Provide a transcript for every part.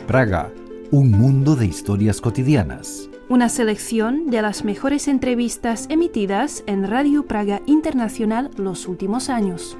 Praga, un mundo de historias cotidianas. Una selección de las mejores entrevistas emitidas en Radio Praga Internacional los últimos años.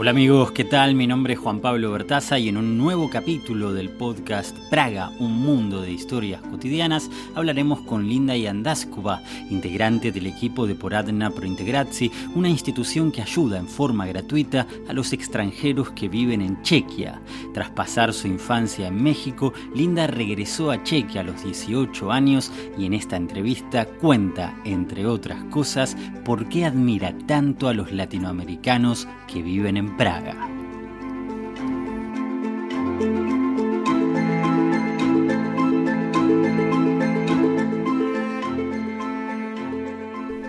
Hola amigos, ¿qué tal? Mi nombre es Juan Pablo Bertaza y en un nuevo capítulo del podcast Praga, un mundo de historias cotidianas, hablaremos con Linda Jandášková, integrante del equipo de Poradna pro Integracji, una institución que ayuda en forma gratuita a los extranjeros que viven en Chequia. Tras pasar su infancia en México, Linda regresó a Chequia a los 18 años y en esta entrevista cuenta, entre otras cosas, por qué admira tanto a los latinoamericanos que viven en Praga.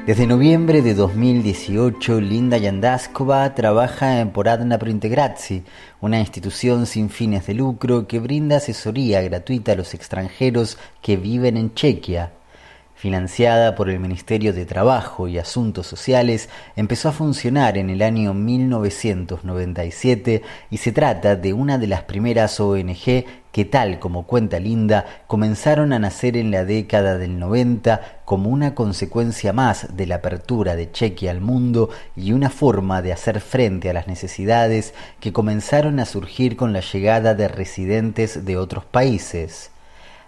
Desde noviembre de 2018, Linda Jandášková trabaja en Poradna pro Integracji, una institución sin fines de lucro que brinda asesoría gratuita a los extranjeros que viven en Chequia. Financiada por el Ministerio de Trabajo y Asuntos Sociales, empezó a funcionar en el año 1997 y se trata de una de las primeras ONG que, tal como cuenta Linda, comenzaron a nacer en la década del 90 como una consecuencia más de la apertura de Chequia al mundo y una forma de hacer frente a las necesidades que comenzaron a surgir con la llegada de residentes de otros países.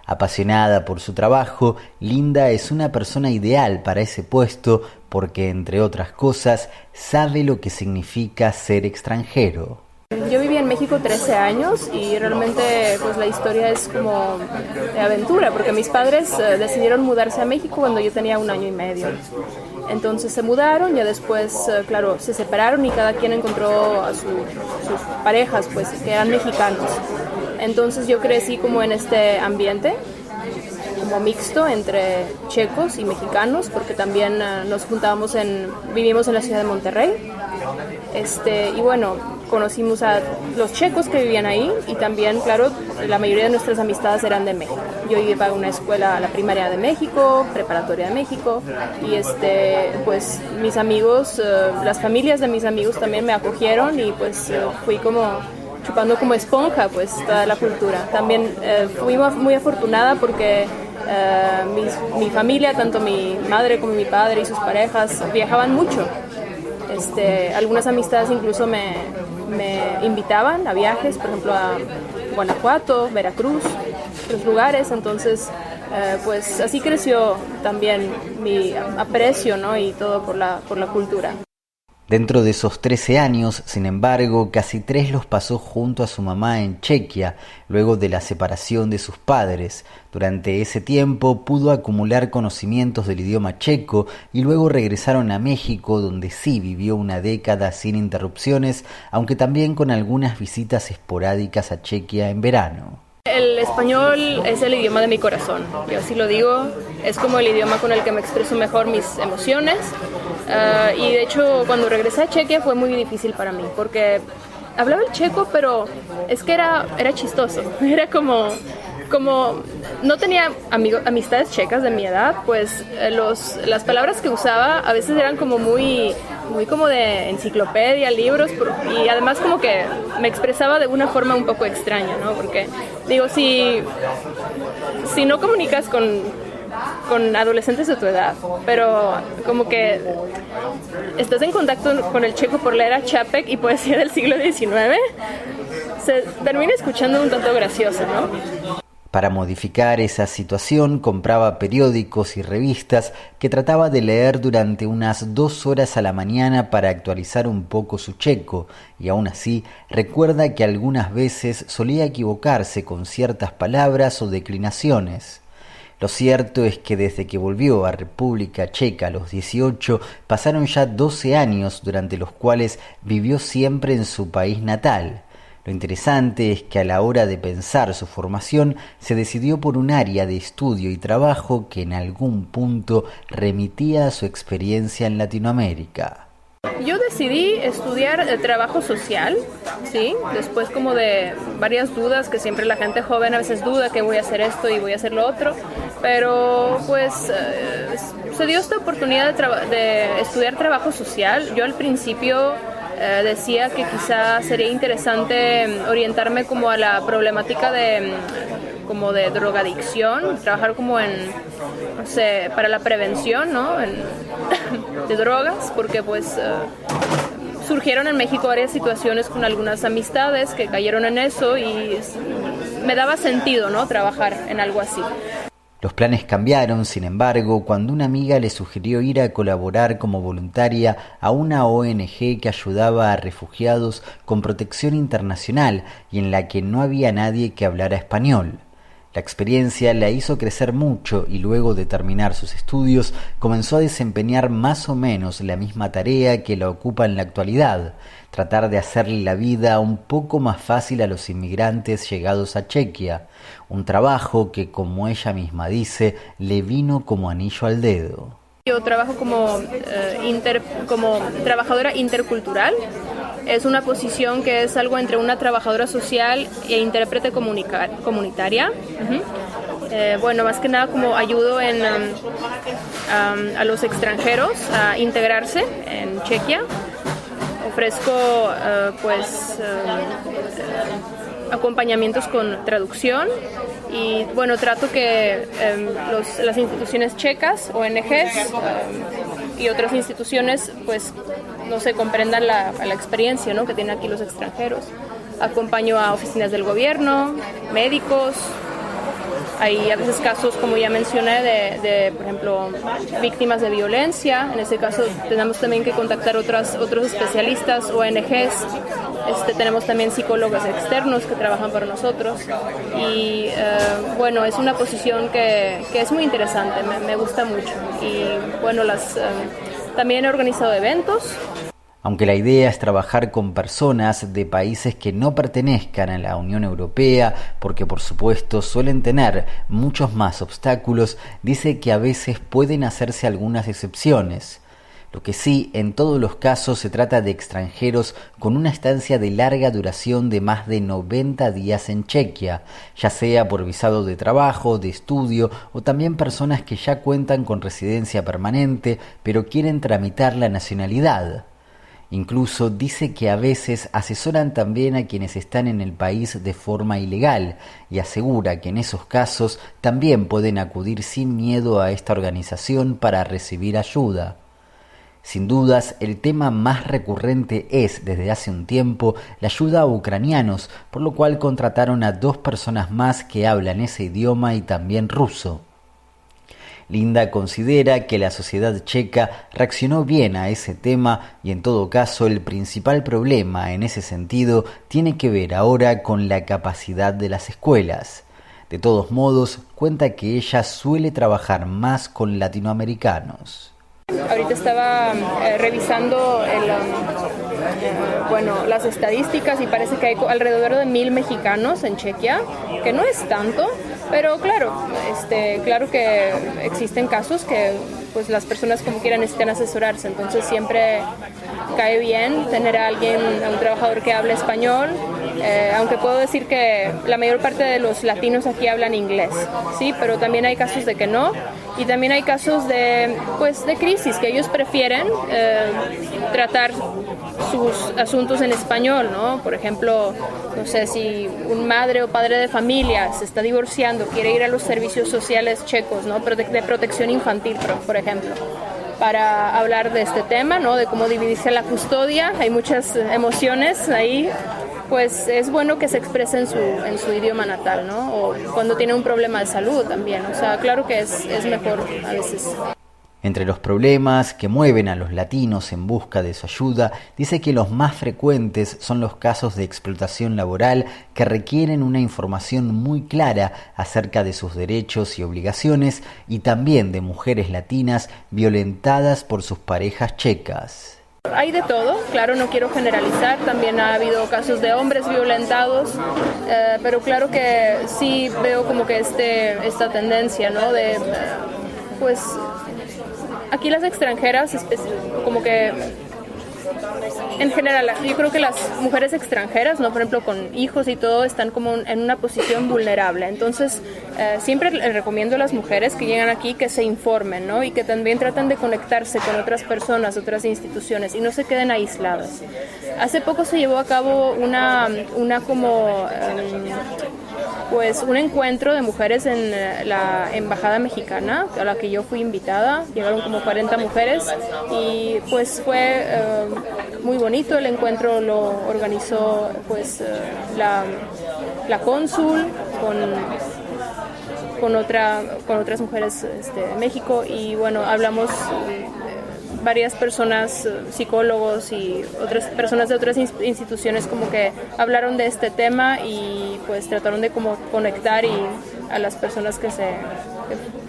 Apasionada por su trabajo, Linda es una persona ideal para ese puesto porque, entre otras cosas, sabe lo que significa ser extranjero. Yo viví en México 13 años y realmente pues la historia es como de aventura porque mis padres decidieron mudarse a México cuando yo tenía 1 año y medio. Entonces se mudaron, ya después, claro, se separaron y cada quien encontró a sus parejas, pues, que eran mexicanos. Entonces yo crecí como en este ambiente, como mixto entre checos y mexicanos, porque también vivimos en la ciudad de Monterrey. Y bueno, conocimos a los checos que vivían ahí y también, claro, la mayoría de nuestras amistades eran de México. Yo iba a una escuela, a la primaria de México, preparatoria de México y pues mis amigos, las familias de mis amigos también me acogieron y pues fui como chupando como esponja pues toda la cultura. También fui muy afortunada porque mi familia, tanto mi madre como mi padre y sus parejas viajaban mucho. Algunas amistades incluso me invitaban a viajes, por ejemplo a Guanajuato, Veracruz, otros lugares. Entonces pues así creció también mi aprecio, ¿no? Y todo por la cultura. Dentro de esos 13 años, sin embargo, casi 3 los pasó junto a su mamá en Chequia, luego de la separación de sus padres. Durante ese tiempo pudo acumular conocimientos del idioma checo y luego regresaron a México, donde sí vivió una década sin interrupciones, aunque también con algunas visitas esporádicas a Chequia en verano. El español es el idioma de mi corazón, yo así lo digo, es como el idioma con el que me expreso mejor mis emociones y de hecho cuando regresé a Chequia fue muy difícil para mí porque hablaba el checo pero es que era chistoso, era como no tenía amistades checas de mi edad, pues las palabras que usaba a veces eran como muy como de enciclopedia, libros, y además como que me expresaba de una forma un poco extraña, ¿no? Porque digo, si no comunicas con adolescentes de tu edad, pero como que estás en contacto con el checo por la era Chapek y poesía del siglo XIX, se termina escuchando un tanto gracioso, ¿no? Para modificar esa situación, compraba periódicos y revistas que trataba de leer durante unas 2 horas a la mañana para actualizar un poco su checo, y aún así recuerda que algunas veces solía equivocarse con ciertas palabras o declinaciones. Lo cierto es que desde que volvió a República Checa a los 18, pasaron ya 12 años durante los cuales vivió siempre en su país natal. Lo interesante es que a la hora de pensar su formación se decidió por un área de estudio y trabajo que en algún punto remitía a su experiencia en Latinoamérica. Yo decidí estudiar trabajo social, ¿sí? Después como de varias dudas que siempre la gente joven a veces duda que voy a hacer esto y voy a hacer lo otro. pero pues se dio esta oportunidad de estudiar trabajo social. Yo al principio decía que quizá sería interesante orientarme como a la problemática de drogadicción, trabajar como no sé, para la prevención, ¿no? de drogas, porque pues surgieron en México varias situaciones con algunas amistades que cayeron en eso y me daba sentido, ¿no? Trabajar en algo así. Los planes cambiaron, sin embargo, cuando una amiga le sugirió ir a colaborar como voluntaria a una ONG que ayudaba a refugiados con protección internacional y en la que no había nadie que hablara español. La experiencia la hizo crecer mucho y luego de terminar sus estudios comenzó a desempeñar más o menos la misma tarea que la ocupa en la actualidad, tratar de hacerle la vida un poco más fácil a los inmigrantes llegados a Chequia, un trabajo que, como ella misma dice, le vino como anillo al dedo. Yo trabajo como trabajadora intercultural. Es una posición que es algo entre una trabajadora social e intérprete comunitaria. Bueno, más que nada como ayudo a los extranjeros a integrarse en Chequia. Ofrezco acompañamientos con traducción y bueno, trato que las instituciones checas, ONGs y otras instituciones pues no se comprendan la experiencia, ¿no? que tienen aquí los extranjeros. Acompaño a oficinas del gobierno, médicos. Hay a veces casos, como ya mencioné, de por ejemplo, víctimas de violencia. En ese caso tenemos también que contactar otros especialistas, ONGs. Tenemos también psicólogos externos que trabajan para nosotros. Y bueno, es una posición que es muy interesante, me gusta mucho. Y bueno, también he organizado eventos. Aunque la idea es trabajar con personas de países que no pertenezcan a la Unión Europea, porque por supuesto suelen tener muchos más obstáculos, dice que a veces pueden hacerse algunas excepciones. Lo que sí, en todos los casos se trata de extranjeros con una estancia de larga duración de más de 90 días en Chequia, ya sea por visado de trabajo, de estudio o también personas que ya cuentan con residencia permanente pero quieren tramitar la nacionalidad. Incluso dice que a veces asesoran también a quienes están en el país de forma ilegal y asegura que en esos casos también pueden acudir sin miedo a esta organización para recibir ayuda. Sin dudas, el tema más recurrente es, desde hace un tiempo, la ayuda a ucranianos, por lo cual contrataron a 2 personas más que hablan ese idioma y también ruso. Linda considera que la sociedad checa reaccionó bien a ese tema y en todo caso el principal problema en ese sentido tiene que ver ahora con la capacidad de las escuelas. De todos modos, cuenta que ella suele trabajar más con latinoamericanos. Ahorita estaba revisando las estadísticas y parece que hay alrededor de 1,000 mexicanos en Chequia, que no es tanto, pero claro que existen casos que pues las personas como quieran necesitan asesorarse, entonces siempre cae bien tener a un trabajador que hable español, aunque puedo decir que la mayor parte de los latinos aquí hablan inglés, sí, pero también hay casos de que no, y también hay casos de crisis, que ellos prefieren tratar sus asuntos en español, ¿no? Por ejemplo, no sé, si un madre o padre de familia se está divorciando, quiere ir a los servicios sociales checos, ¿no? De protección infantil, por ejemplo, para hablar de este tema, ¿no? De cómo dividirse la custodia. Hay muchas emociones ahí, pues es bueno que se exprese en su idioma natal, ¿no? O cuando tiene un problema de salud también, o sea, claro que es mejor a veces. Entre los problemas que mueven a los latinos en busca de su ayuda, dice que los más frecuentes son los casos de explotación laboral que requieren una información muy clara acerca de sus derechos y obligaciones y también de mujeres latinas violentadas por sus parejas checas. Hay de todo, claro, no quiero generalizar, también ha habido casos de hombres violentados, pero claro que sí veo como que esta tendencia, ¿no? De, pues, aquí las extranjeras como que en general, yo creo que las mujeres extranjeras, ¿no? Por ejemplo, con hijos y todo, están como en una posición vulnerable. Entonces, siempre les recomiendo a las mujeres que llegan aquí que se informen, ¿no? Y que también traten de conectarse con otras personas, otras instituciones, y no se queden aisladas. Hace poco se llevó a cabo pues un encuentro de mujeres en la embajada mexicana a la que yo fui invitada. Llegaron como 40 mujeres y pues fue muy bonito. El encuentro lo organizó pues la cónsul con otras mujeres de México, y bueno, hablamos varias personas, psicólogos y otras personas de otras instituciones como que hablaron de este tema y pues trataron de como conectar a las personas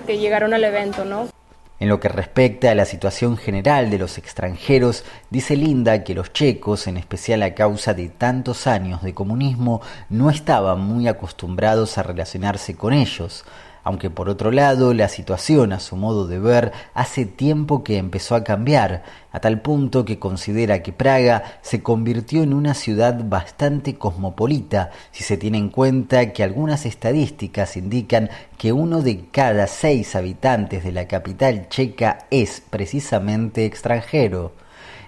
que llegaron al evento, ¿no? En lo que respecta a la situación general de los extranjeros, dice Linda que los checos, en especial a causa de tantos años de comunismo, no estaban muy acostumbrados a relacionarse con ellos, aunque por otro lado la situación, a su modo de ver, hace tiempo que empezó a cambiar, a tal punto que considera que Praga se convirtió en una ciudad bastante cosmopolita, si se tiene en cuenta que algunas estadísticas indican que 1 de cada 6 habitantes de la capital checa es precisamente extranjero.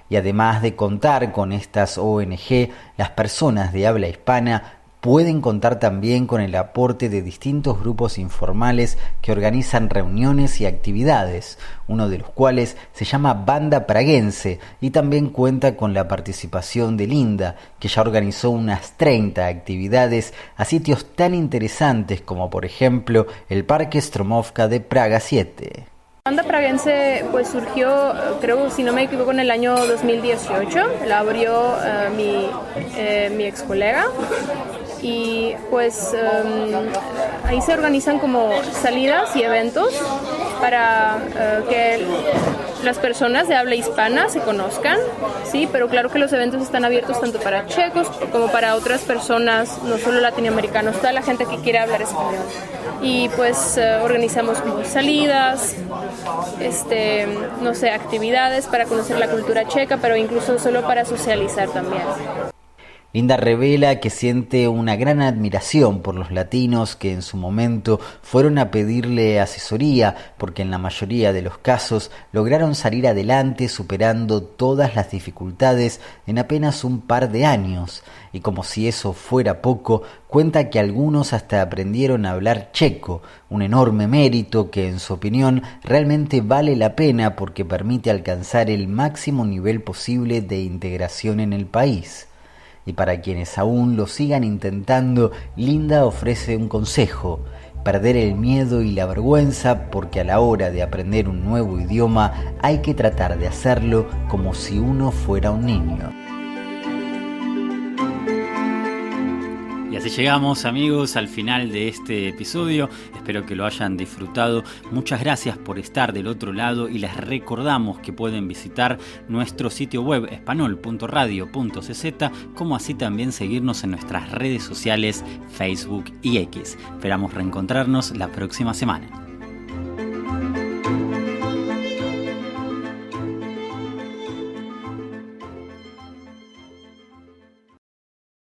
Y además de contar con estas ONG, las personas de habla hispana pueden contar también con el aporte de distintos grupos informales que organizan reuniones y actividades, uno de los cuales se llama Banda Praguense, y también cuenta con la participación de Linda, que ya organizó unas 30 actividades a sitios tan interesantes como por ejemplo el Parque Stromovka de Praga 7. Banda Praguense pues surgió, creo, si no me equivoco, en el año 2018. La abrió mi ex colega. Y pues ahí se organizan como salidas y eventos para que las personas de habla hispana se conozcan, sí, pero claro que los eventos están abiertos tanto para checos como para otras personas, no solo latinoamericanos, toda la gente que quiere hablar español. Y pues organizamos como salidas, no sé, actividades para conocer la cultura checa, pero incluso solo para socializar también. Linda revela que siente una gran admiración por los latinos que en su momento fueron a pedirle asesoría, porque en la mayoría de los casos lograron salir adelante superando todas las dificultades en apenas un par de años. Y como si eso fuera poco, cuenta que algunos hasta aprendieron a hablar checo, un enorme mérito que en su opinión realmente vale la pena porque permite alcanzar el máximo nivel posible de integración en el país. Y para quienes aún lo sigan intentando, Linda ofrece un consejo: perder el miedo y la vergüenza, porque a la hora de aprender un nuevo idioma hay que tratar de hacerlo como si uno fuera un niño. Y así llegamos, amigos, al final de este episodio. Espero que lo hayan disfrutado. Muchas gracias por estar del otro lado y les recordamos que pueden visitar nuestro sitio web espanol.radio.cz, como así también seguirnos en nuestras redes sociales Facebook y X. Esperamos reencontrarnos la próxima semana.